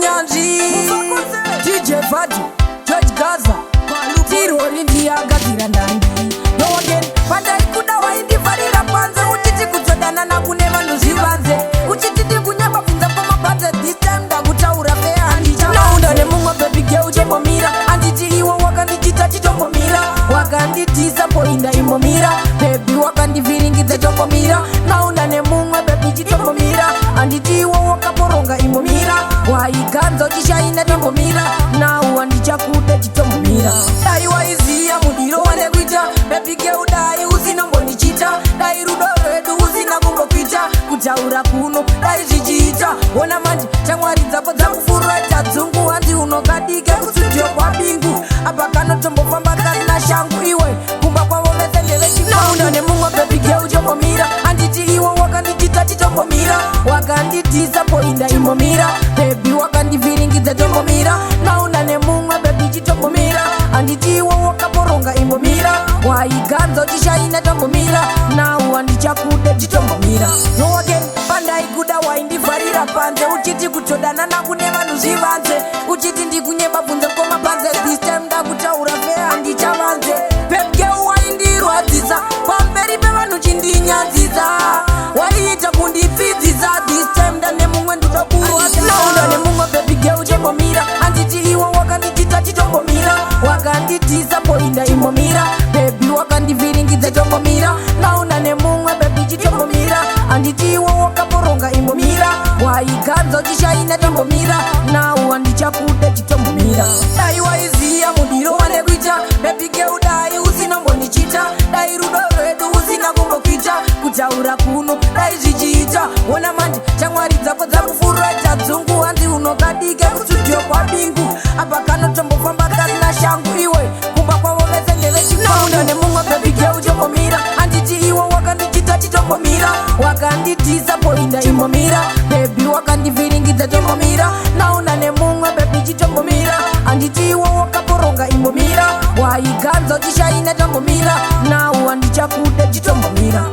unyanzvi DJ Vadi, George Gaza Tirori ndiyagadzira ndangi Yogen, pandai kuda waindivharira panze uchiti kudzodana nakune vanhu zvivanze uchiti ndikunyamba bvunza pamabhanze this time ndakutaura fea handicha naunda nemumwe baby girl uchembomira handiti iwe wakandichita chitombomira wakandidhisa poinda imbomira baby wakandivhiringidza tombomira naunda nemumwe baby chitombomira handiti iwe wakaporonga imbomira waiganza uchishaina tombomira nau handichakude chitombomira dai waiziya mudiro wanekuita baby girl dai usinombonichita dai rudo rwedu usina kumbokuita kutaura kuno dai zvichiita ona manje shamwari dzako dzakufurata dzungu handi unokadike kustudio kwabingu apa kanotombofamba kana shangu iwe kumba kwavo vese ndevechinaunda nemumwe baby girl uchombomira handiti iwe wakandichita chitombomira wakandidhisa poinda imbomira baby wakandivhiringidza tombomira naunda nemumwe baby chitombomira handiti iwe wakaporonga imbomira waiganza uchishaina tombomira nau handichakude chitombomira nowagen pandai kuda waindivharira panze uchiti kutodana nakune vanhu zvivanze uchiti ndikunyeba bvunze komapanze this time ndakutaura fea handichavanze pepge waindirwadzisa pamberi pevanhu chindinyadzisa waiita kundipfidzisa this time ndane mumwe ndudokurwadzinaunda nemumwe pepge uchembomira handiti iwe wakandichita chitombomira wakandidhisa poinda imbomira bebi wakandivhiringidza tombomira naunda nemumwe bebi chitombomira handiti iwe wakaporonga imbomira waiganza uchishaina tombomira nau handichakude chitombomira dai waiziya mudiro wanekuita bebi girl dai usinombonichita dai rudo rwedu usina kumbokuita kutaura kuno dai zvichiita ona manje shamwari dzako dzakufurata dzungu handi unokadike kustudio kwabingu apa kanotombofamba kana shangu iwe kumba kwavo vese ndevechinaunda nemumwe baby girl uchombomira handiti iwe wakandichita chitombomira wakandidhisa poinda imbomira baby wakandivhiringidza tombomira naunda nemumwe baby chitombomira handiti iwe wakaporonga imbomira waiganza uchishaina tombomira nau handichakude chitombomira